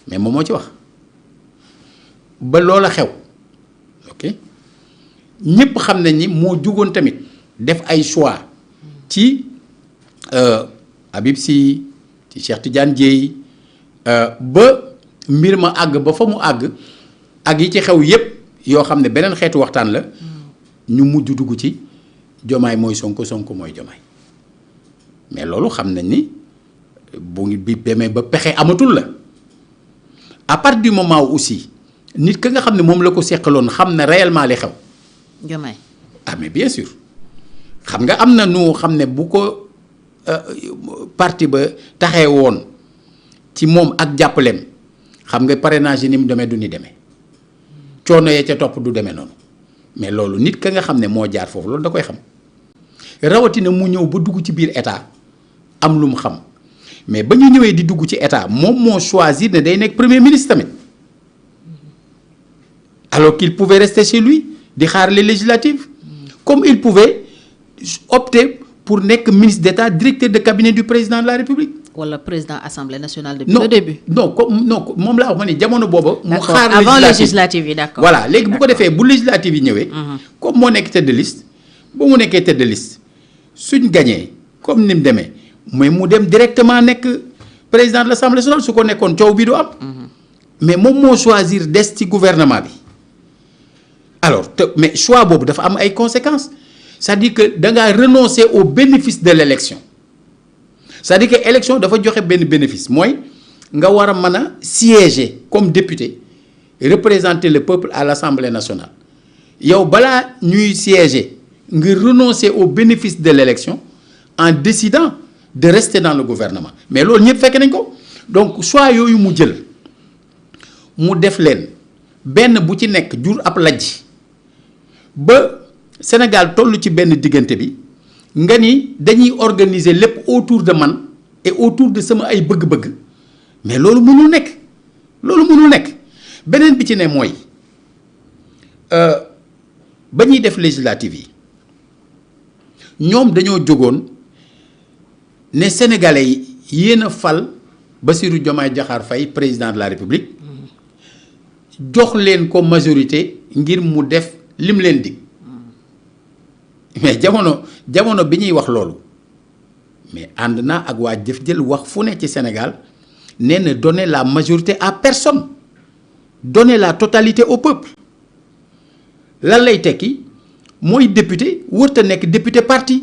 mais moom moo ci wax ba loola xew ok ñëpp xam nañ ni moo jugoon tamit def ay choix ci Habib Sy ci Cheikh Tidiane Dièye ba mbir ma àgg ba fa mu àgg ak yi ci xew yépp yoo xam ne beneen xeetu waxtaan la ñu mujj dugg ci Diomaye mooy Sonko Sonko mooy Diomaye mais loolu xam nañ ni bu ngi bi demee ba pexe amatul la à partir du moment où aussi nit ka nga xam ne moom la ko seqaloon xam na réellement li xew. Diomaye. ah mais bien sûr xam nga am na nu xam ne bu ko parti ba taxee woon ci moom ak jàppaleem xam nga parrainage yi ni mu demee du ni demee coono yee ca topp du demee noonu mais loolu nit ka nga xam ne moo jaar foofu loolu da koy xam rawatina mu ñëw ba dugg ci biir état am lu mu xam mais ba ñu ñëwee di dugg ci état moom moo choisir ne day nekk premier ministre tamit alors qu'il pouvait rester chez lui di xaar les législatives comme il pouvait opter pour nekk ministre d'État directeur de cabinet du président de la République. wala président assemblée nationale depuis le début. non moom laa wax ma ni jamono booba. mu xaar avant législative yi d'accord. voilà léegi bu ko defee bu législative yi ñëwee. comme moo nekk tête de liste ba mu nekkee tête de liste suñ gagné comme ni mu demee mais mu dem directement nekk président de l'Assemblée nationale su ko nekkoon coow bi du am. mais moom moo choisir des ci gouvernement bi. alors mais choix boobu dafa am ay conséquences c'est-à-dire que da ngaa renoncer au bénéfice de l'élection c'est-à-dire que élection dafa joxe benn bénéfice mooy nga war a mën a siéger comme député représenter le peuple à l'Assemblée nationale yow balaa ñuy siéger nga renoncer au bénéfice de l'élection en décidant de rester dans le gouvernement mais loolu ñëpp fekk nañ ko donc choix yooyu mu jël mu def leen benn bu ci nekk jur ab lajj ba Sénégal toll ci benn diggante bi nga ni dañuy organiser lépp autour de man et autour de sama ay bëgg-bëgg mais loolu mënul nekk beneen bi ci ne mooy ba ñuy def législative yi ñoom dañoo jógoon ne sénégalais yi yéen a fal Bassirou Diomaye Diakhar Faye président de la République jox leen ko majorité ngir mu def lim leen dig mais jamono bi ñuy wax loolu mais ànd naa ak waa jëf jël wax fu ne ci Sénégal nee na donner la majorité à personne donner la totalité au peuple lan lay tekki mooy député wërta nekk député parti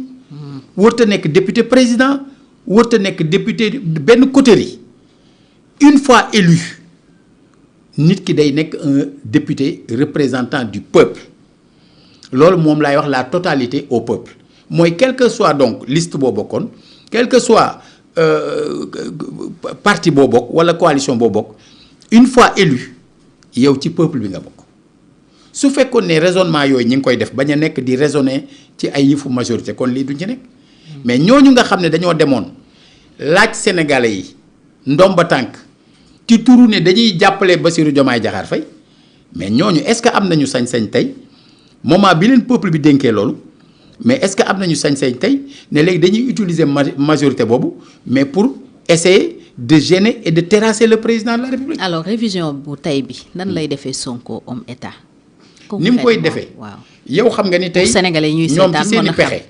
wërta nekk député président wërta nekk député benn coterie une fois élu nit ki day nekk un député représentant du peuple loolu moom laay wax la totalité au peuple mooy quel que soit donc liste boo bokkoon quel que soit parti boo bokk wala coalition boo bokk une fois élu yow ci peuple bi nga bokk su fekkoon ne raisonnement yooyu ñi ngi koy def bañ a nekk di raisonner ci ay yëfu majorité kon lii duñ ci nekk mais ñooñu nga xam ne dañoo demoon laaj sénégalais yi ndomba tànk ci turu ne dañuy jàppale Bassirou Diomaye Diakhar Faye mais ñooñu est-ce que am nañu sañ-sañ tey moment bi leen peuple bi dénkee loolu mais est-ce que am nañu sañ-sañ tey ne léegi dañuy utiliser majorité boobu mais pour essayer de gêner et de terrasser le président de la République. alors révision bu tey bi nan lay defee Sonko homme état. ni mu koy defee waaw yow xam nga ni tey sénégalais ñuy ñoom ci seen i pexe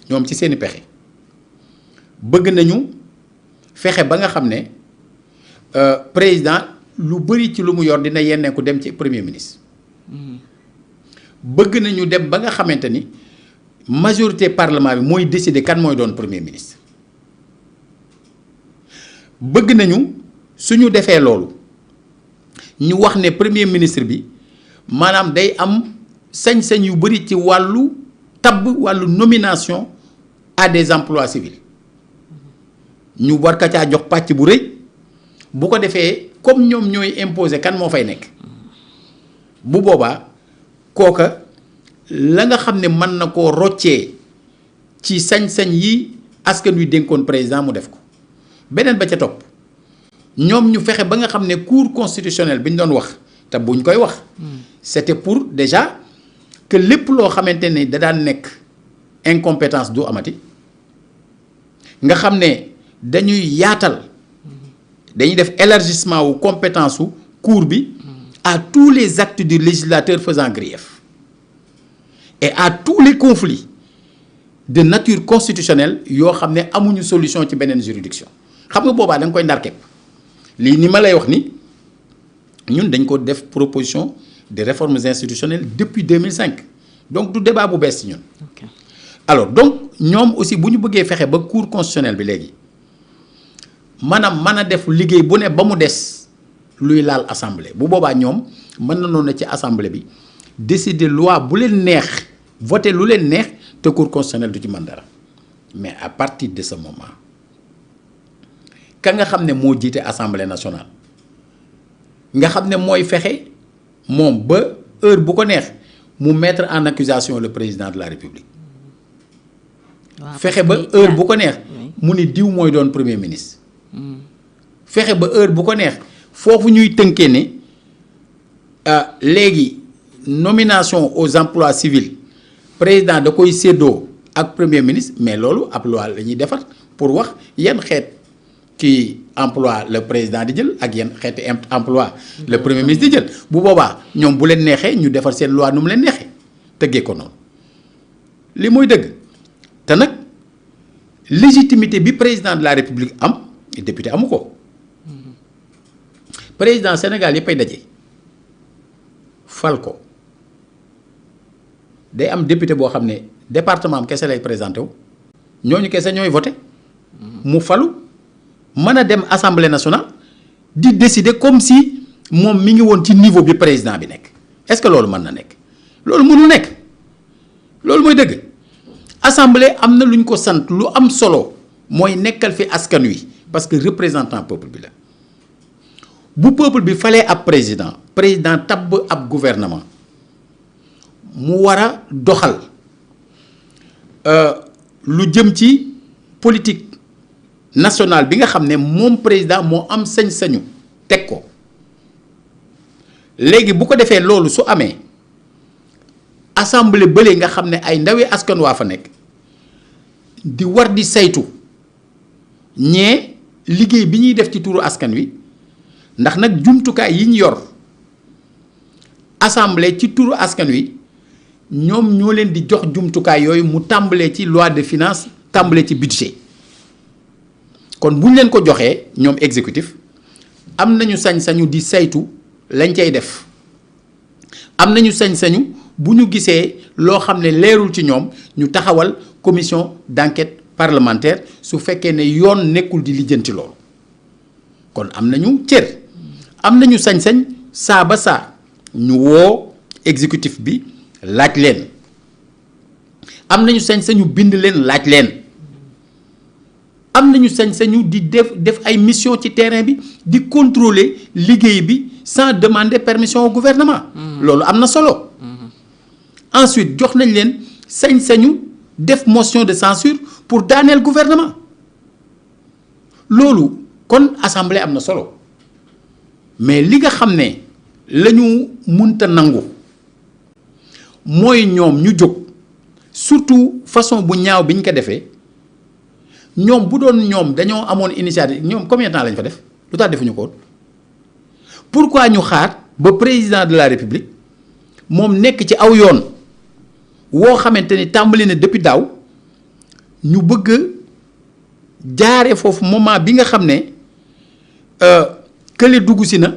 ñoom ci seen i pexe bëgg nañu fexe ba nga xam ne président lu bëri ci lu mu yor dina yenneeku dem ci premier ministre bëgg nañu dem ba nga xamante ni majorité parlement bi mooy décider kan mooy doon premier ministre bëgg nañu suñu defee loolu ñu wax ne premier ministre bi maanaam day am sañ-sañ yu bëri ci wàllu tabb wàllu nomination à des emplois civils ñu war ka caa jox pàcc bu rëy bu ko defee comme ñoom ñooy imposer kan moo fay nekk bu boobaa kooka la nga xam ne mën na koo roccee ci sañ-sañ yi askan wi dénkoon président mu def ko beneen ba ca topp ñoom ñu fexe ba nga xam ne cour constitutionnelle bi ñu doon wax te buñ koy wax c'était pour déjà que lépp loo xamante ne da daan nekk incompétence du amati nga xam ne dañuy yaatal dañuy def élargissement wu compétence wu cour bi à tous les actes du législateur faisant grief et à tous les conflits de nature constitutionnelle yoo xam ne amuñu solution ci beneen juridiction xam nga boobaa da nga koy ndar képp lii ni ma lay wax ni ñun dañ ko def proposition de réformes institutionnelles depuis 2005 donc du débat bu bees ci ñun. Okay. Alors donc ñoom aussi bu ñu bëggee fexe ba cour constitutionnelle bi léegi maanaam mën a def liggéey bu ne ba mu des luy laal assemblée bu boobaa ñoom mën na noonu ci assemblée bi décider loi bu leen neex voter lu leen neex te cour constitutionnelle du ci mën dara mais à partir de ce moment ka nga xam ne moo jiite assemblée nationale nga xam ne mooy fexe moom ba heure bu ko neex mu mettre en accusation le président de la république fexe ba heure bu ko neex mu ni diw mooy doon premier ministre fexe ba heure bu ko neex foofu ñuy tënkee ne léegi nomination aux emplois civils président da koy séddoo ak premier ministre mais loolu ab loi la ñuy defar pour wax yan xeet ci emploi le président di jël ak yan xeeti emploi le premier ministre di jël bu boobaa ñoom bu leen neexee ñu defar seen loi nu mu leen neexee tëggee ko noonu li mooy dëgg te nag légitimité bi président de la république am député amu ko président Sénégal yëppay daje fal ko day am député boo xam ne département am kese lay présenté wu ñooñu kese ñooy voté mu falu mën a dem assemblée nationale di décider comme si moom mi ngi woon ci niveau bi président bi nekk est-ce que loolu mën na nekk loolu mënul nekk loolu mooy dëgg assemblée am na lu ñu ko sant lu am solo mooy nekkal fi askan wi parce que représentant peuple bi la bu peuple bi falee ab président tabb ab gouvernement mu war a doxal lu jëm ci politique nationale bi nga xam ne moom président moo am sañ-sañu teg ko léegi bu ko defee loolu su amee assemblée bële nga xam ne ay ndawi askan waa fa nekk di war di saytu ñee liggéey bi ñuy def ci turu askan wi ndax nag jumtukaay yi ñu yor assemblée ci turu askan wi ñoom ñoo leen di jox jumtukaay yooyu mu tàmbalee ci loi de finance tàmbalee ci budget kon bu ñu leen ko joxee ñoom exécutif am nañu sañ-sañu di saytu lañ cay def am nañu sañ-sañu bu ñu gisee loo xam ne leerul ci ñoom ñu taxawal commission d'enquête parlementaire su fekkee ne yoon nekkul di lijjanti loolu kon am nañu cër am nañu sañ-sañ saa ba saa ñu woo exécutif bi laaj leen am nañu sañ-sañu bind leen laaj leen am nañu sañ-sañu di def ay mission ci terrain bi di contrôler liggéey bi sans demander permission au gouvernement. loolu am na solo. ensuite jox nañ leen sañ-sañu def motion de censure pour daaneel gouvernement loolu kon assemblée am na solo mais li nga xam ne la ñu munta nangu mooy ñoom ñu jóg surtout façon bu ñaaw bi ñu ko defee ñoom bu doon ñoom dañoo amoon initiative ñoom combien de temps lañ fa def lu tax defuñu ko woon pourquoi ñu xaar ba président de la république moom nekk ci aw yoon woo xamante ni tàmbali na depuis daaw ñu bëgg jaare foofu moment bi nga xam ne kële dugg si na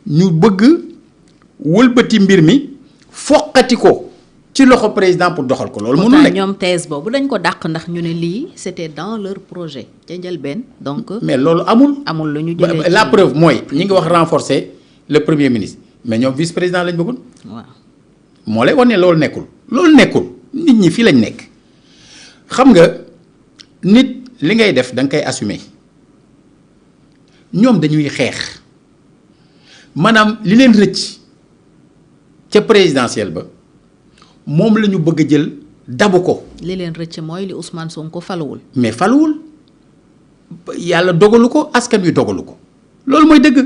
ñu bëgg wëlbati mbir mi foqati ko ci loxo président pour doxal ko loolu mënul nekk ñoom thèse boobu dañ ko dàq ndax ñu ne lii c'était dans leur projet ca njëlbeen donc. mais loolu amul lu ñu jëlee la preuve mooy ñi ngi wax renforcer le premier ministre mais ñoom vice président lañ bëggoon. waaw moo lay wan ne loolu nekkul nit ñi fii lañ nekk xam nga nit li ngay def da nga koy assumer ñoom dañuy xeex maanaam li leen rëcc ca présidentielle ba moom la ñu bëgg a jël dabu ko. li leen rëcc mooy li Ousmane Sonko faluwul. mais faluwul yàlla dogalu ko askan wi dogalu ko loolu mooy dëgg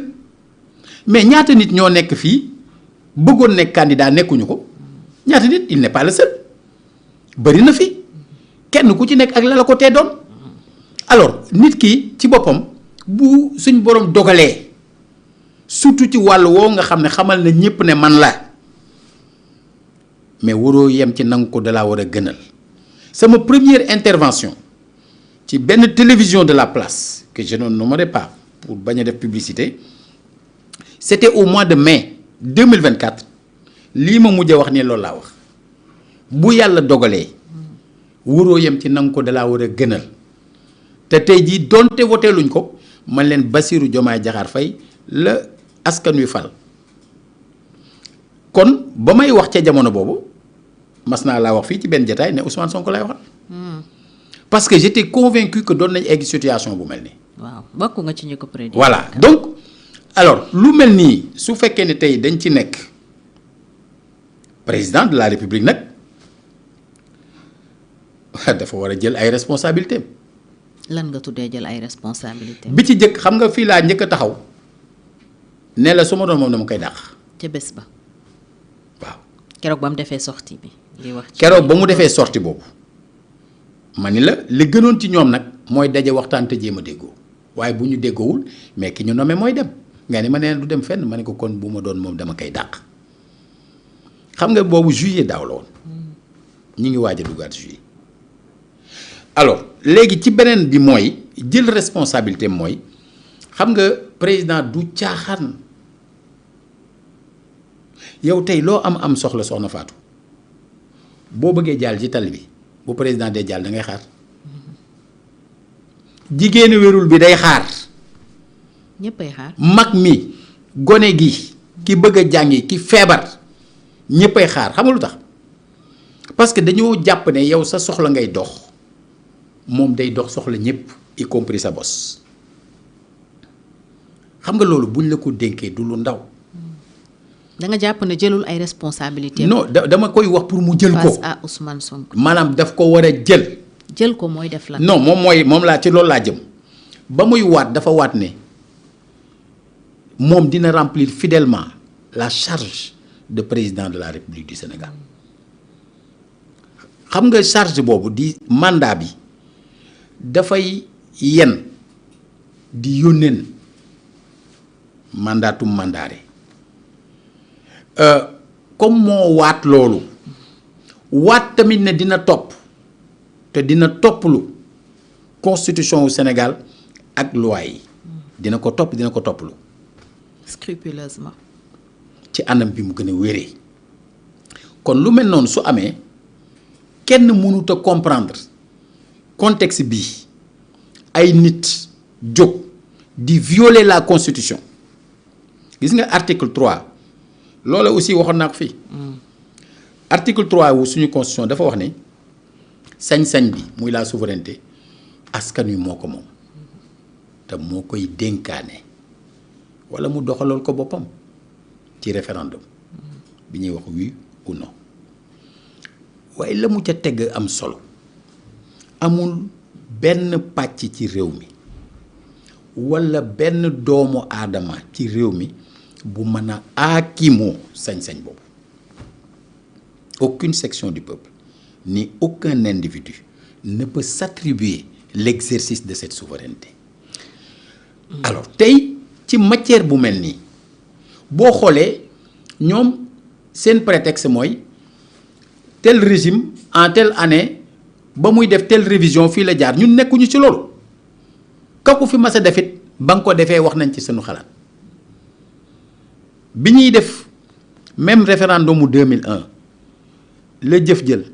mais ñaata nit ñoo nekk fii bëggoon nekk candidat nekkuñu ko ñaata nit il n'est pas le seul bëri na fi kenn ku ci nekk ak la ko tee doon alors nit ki ci boppam bu suñ borom dogalee surtout ci wàll woo nga xam ne xamal na ñëpp ne man la mais waroo yem ci nangu ko dalaa war a gënal sama première intervention ci benn télévision de la place que je ne nommerai pas pour bañ a def publicité c'était au mois de mai 2024 lii ma mujj a wax ni loolu laa wax bu yàlla dogalee waroo yem ci nangu ko dalaa war a gënal te tey jii donte woteeluñ ko man leen Bassirou Diomaye Diakhar Faye la askan wi fal kon ba may wax ca jamono boobu mas naa laa wax fii ci benn jataay ne Ousmane Sonko lay waxal parce que j'étais convaincu que doon nañ egg situation bu mel nii. waaw bokk nga ci ñu ko prédit. voilà donc alors lu mel nii su fekkee ne tey dañ ci nekk président de la république nag dafa war a jël ay responsabilités. lan nga tuddee jël ay responsabilités. bi ci jëkk xam nga fii laa njëkk a taxaw ne la su ma doon moom dama koy dàq. ca bés ba. waaw keroog ba mu defee sortie bi. di wax ci keroog ba mu defee sortie boobu ma ni la li gënoon ci ñoom nag mooy daje waxtaan te jéem a déggoo waaye bu ñu déggoowul mais ki ñu nommé mooy dem nga ni ma nee du dem fenn ma ne ko kon bu ma doon moom dama koy dàq xam nga boobu juillet daaw la woon ñi ngi waaj a duggaat juillet. alors léegi ci beneen bi mooy jël responsabilité mooy xam nga président du caaxaan yow tey loo am soxla soxna Fatou boo bëggee jàll ci tali bi bu président dee jàll da ngay xaar jigéenu wérul bi day xaar. ñëppay xaar. mag mi gone gi ki bëgg a jàngi ki feebar ñëppay xaar xam nga lu tax parce que dañoo jàpp ne yow sa soxla ngay dox. moom day dox soxla ñëpp y compris sa bos xam nga loolu buñ la ko dénkee du lu ndaw. da nga jàpp ne jëlul ay responsabilités. non dama koy wax pour mu jël ko face à Ousmane Sonko. maanaam daf ko war a jël. jël ko mooy def la. non moom laa ci loolu laa jëm ba muy waat dafa waat ne moom dina remplir fidèlement la charge de président de la République du Sénégal xam nga charge boobu di mandat bi. dafay yen di yónneen mandatum mandaare comme moo waat loolu waat tamit ne dina topp te dina topplu constitution wu Sénégal ak loi yi dina ko topplu scrupuleusement ci anam bi mu gën a wéree kon lu mel noonu su amee kenn mënut a comprendre contexte bi ay nit jóg di violer la constitution gis nga article 3 loola aussi waxoon naa ko fii article 3 wu suñu constitution dafa wax ne sañ-sañ bi muy la souveraineté askan wi moo ko moom te moo koy dénkaane wala mu doxalal ko boppam ci référendum bi ñuy wax oui ou non waaye la mu ca teg am solo amul benn pàcc ci réew mi walla benn doomu aadama ci réew mi bu mën a aakimoo sañ-sañ boobu aucune section du peuple ni aucun individu ne peut s'attribuer l'exercice de cette souveraineté alors tey ci matière bu mel nii boo xoolee ñoom seen prétexte mooy tel régime en telle année ba muy def telle révision fii la jaar ñun nekkuñu ci loolu kakku fi mas a defit ba nga ko defee wax nañ ci sunu xalaat bi ñuy def même référendum mu 2001 la jëf jël